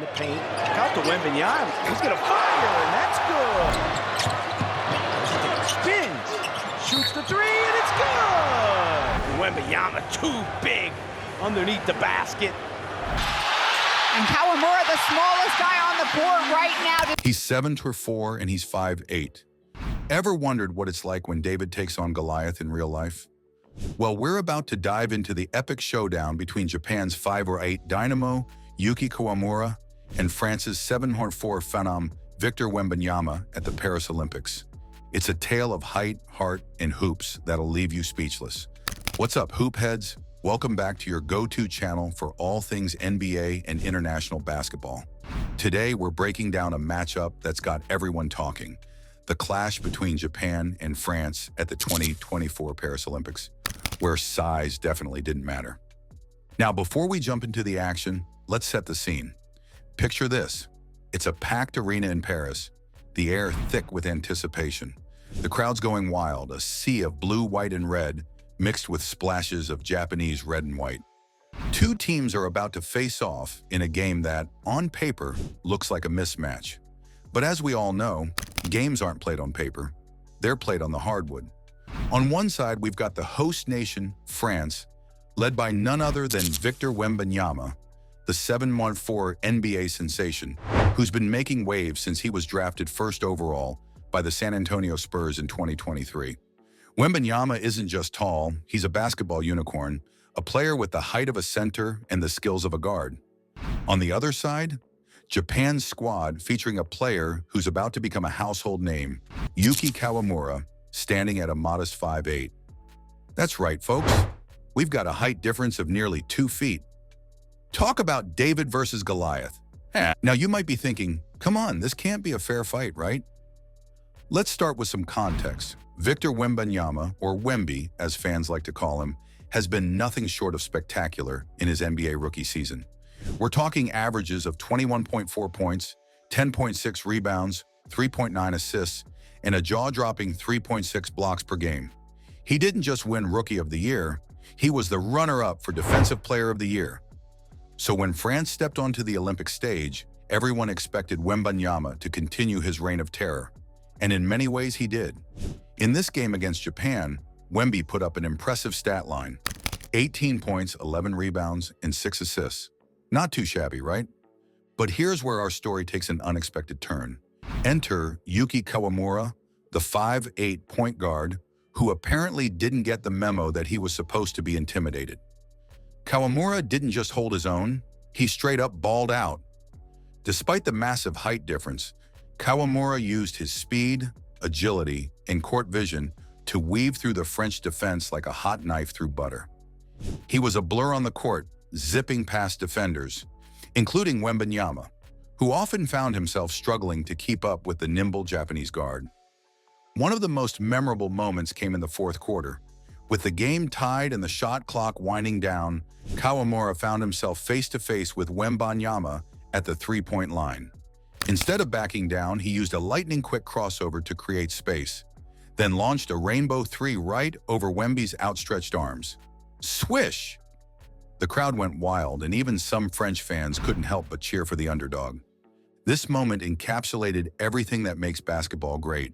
the paint. Out to Wembanyama. He's going to fire, and that's good. Spins. Shoots the three, and it's good. Wembanyama too big underneath the basket. And Kawamura, the smallest guy on the board right now. He's 7'4" and he's 5'8". Ever wondered what it's like when David takes on Goliath in real life? Well, we're about to dive into the epic showdown between Japan's 5'8" dynamo, Yuki Kawamura, and France's 7'4" phenom, Victor Wembanyama, at the Paris Olympics. It's a tale of height, heart, and hoops that'll leave you speechless. What's up, hoop heads? Welcome back to your go-to channel for all things NBA and international basketball. Today, we're breaking down a matchup that's got everyone talking: the clash between Japan and France at the 2024 Paris Olympics, where size definitely didn't matter. Now, before we jump into the action, let's set the scene. Picture this. It's a packed arena in Paris, the air thick with anticipation. The crowd's going wild, a sea of blue, white, and red, mixed with splashes of Japanese red and white. Two teams are about to face off in a game that, on paper, looks like a mismatch. But as we all know, games aren't played on paper. They're played on the hardwood. On one side, we've got the host nation, France, led by none other than Victor Wembanyama, the 7'4" NBA sensation, who's been making waves since he was drafted first overall by the San Antonio Spurs in 2023. Wembanyama isn't just tall, he's a basketball unicorn, a player with the height of a center and the skills of a guard. On the other side, Japan's squad featuring a player who's about to become a household name, Yuki Kawamura, standing at a modest 5'8". That's right, folks. We've got a height difference of nearly 2 feet. Talk about David versus Goliath. Now you might be thinking, come on, this can't be a fair fight, right? Let's start with some context. Victor Wembanyama, or Wemby, as fans like to call him, has been nothing short of spectacular in his NBA rookie season. We're talking averages of 21.4 points, 10.6 rebounds, 3.9 assists, and a jaw-dropping 3.6 blocks per game. He didn't just win Rookie of the Year, he was the runner-up for Defensive Player of the Year. So when France stepped onto the Olympic stage, everyone expected Wembanyama to continue his reign of terror. And in many ways he did. In this game against Japan, Wemby put up an impressive stat line: 18 points, 11 rebounds, and 6 assists. Not too shabby, right? But here's where our story takes an unexpected turn. Enter Yuki Kawamura, the 5'8" point guard, who apparently didn't get the memo that he was supposed to be intimidated. Kawamura didn't just hold his own, he straight up balled out. Despite the massive height difference, Kawamura used his speed, agility, and court vision to weave through the French defense like a hot knife through butter. He was a blur on the court, zipping past defenders, including Wembanyama, who often found himself struggling to keep up with the nimble Japanese guard. One of the most memorable moments came in the fourth quarter. With the game tied and the shot clock winding down, Kawamura found himself face-to-face with Wembanyama at the three-point line. Instead of backing down, he used a lightning-quick crossover to create space, then launched a rainbow three right over Wemby's outstretched arms. Swish! The crowd went wild, and even some French fans couldn't help but cheer for the underdog. This moment encapsulated everything that makes basketball great.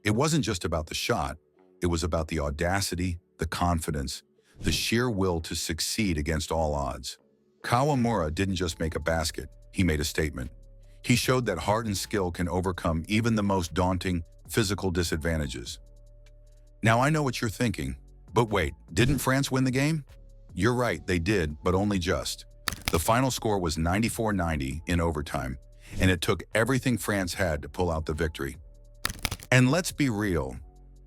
It wasn't just about the shot, it was about the audacity, the confidence, the sheer will to succeed against all odds. Kawamura didn't just make a basket, he made a statement. He showed that heart and skill can overcome even the most daunting physical disadvantages. Now I know what you're thinking, but wait, didn't France win the game? You're right, they did, but only just. The final score was 94-90 in overtime, and it took everything France had to pull out the victory. And let's be real,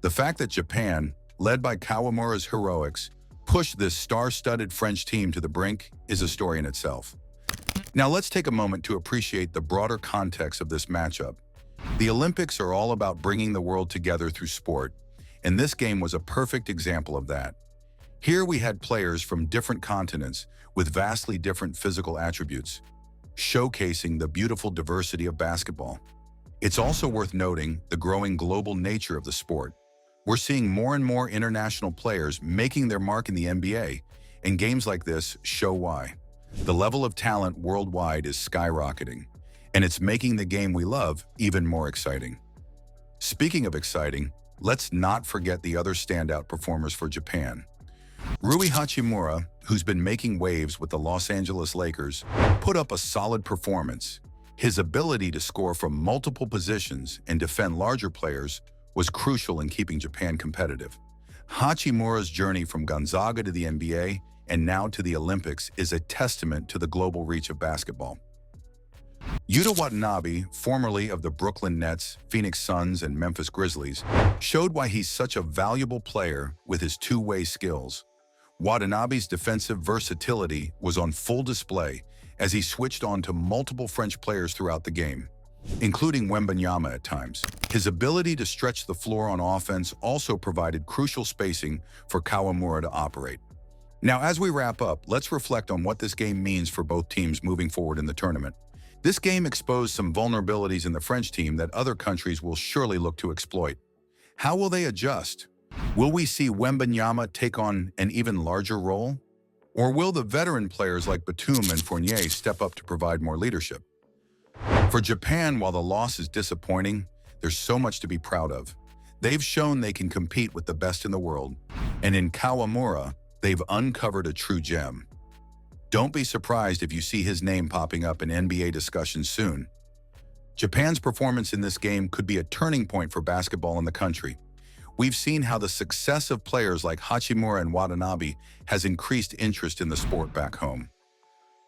the fact that Japan, led by Kawamura's heroics, pushed this star-studded French team to the brink is a story in itself. Now let's take a moment to appreciate the broader context of this matchup. The Olympics are all about bringing the world together through sport, and this game was a perfect example of that. Here we had players from different continents with vastly different physical attributes, showcasing the beautiful diversity of basketball. It's also worth noting the growing global nature of the sport. We're seeing more and more international players making their mark in the NBA, and games like this show why. The level of talent worldwide is skyrocketing, and it's making the game we love even more exciting. Speaking of exciting, let's not forget the other standout performers for Japan. Rui Hachimura, who's been making waves with the Los Angeles Lakers, put up a solid performance. His ability to score from multiple positions and defend larger players was crucial in keeping Japan competitive. Hachimura's journey from Gonzaga to the NBA and now to the Olympics is a testament to the global reach of basketball. Yuta Watanabe, formerly of the Brooklyn Nets, Phoenix Suns, and Memphis Grizzlies, showed why he's such a valuable player with his two-way skills. Watanabe's defensive versatility was on full display as he switched on to multiple French players throughout the game, including Wembanyama at times. His ability to stretch the floor on offense also provided crucial spacing for Kawamura to operate. Now, as we wrap up, let's reflect on what this game means for both teams moving forward in the tournament. This game exposed some vulnerabilities in the French team that other countries will surely look to exploit. How will they adjust? Will we see Wembanyama take on an even larger role? Or will the veteran players like Batum and Fournier step up to provide more leadership? For Japan, while the loss is disappointing, there's so much to be proud of. They've shown they can compete with the best in the world, and in Kawamura, they've uncovered a true gem. Don't be surprised if you see his name popping up in NBA discussions soon. Japan's performance in this game could be a turning point for basketball in the country. We've seen how the success of players like Hachimura and Watanabe has increased interest in the sport back home.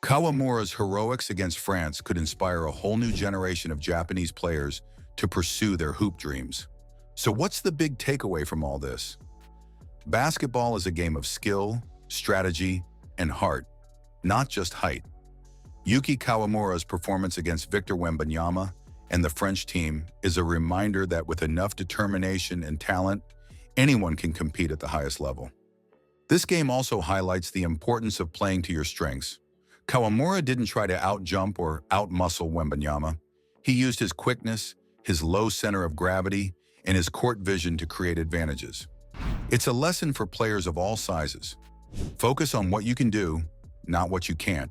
Kawamura's heroics against France could inspire a whole new generation of Japanese players to pursue their hoop dreams. So what's the big takeaway from all this? Basketball is a game of skill, strategy, and heart, not just height. Yuki Kawamura's performance against Victor Wembanyama and the French team is a reminder that with enough determination and talent, anyone can compete at the highest level. This game also highlights the importance of playing to your strengths. Kawamura didn't try to outjump or outmuscle Wembanyama. He used his quickness, his low center of gravity, and his court vision to create advantages. It's a lesson for players of all sizes. Focus on what you can do, not what you can't.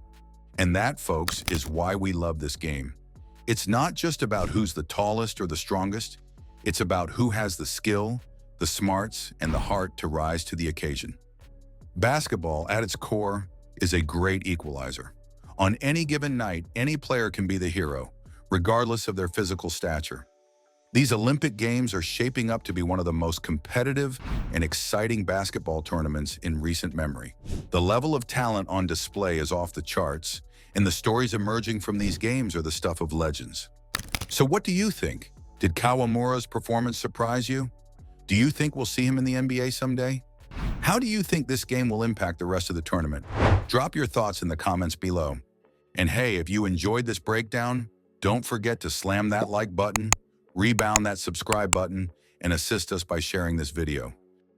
And that, folks, is why we love this game. It's not just about who's the tallest or the strongest. It's about who has the skill, the smarts, and the heart to rise to the occasion. Basketball, at its core, is a great equalizer. On any given night, any player can be the hero, regardless of their physical stature. These Olympic Games are shaping up to be one of the most competitive and exciting basketball tournaments in recent memory. The level of talent on display is off the charts, and the stories emerging from these games are the stuff of legends. So what do you think? Did Kawamura's performance surprise you? Do you think we'll see him in the NBA someday? How do you think this game will impact the rest of the tournament? Drop your thoughts in the comments below. And hey, if you enjoyed this breakdown, don't forget to slam that like button, rebound that subscribe button, and assist us by sharing this video.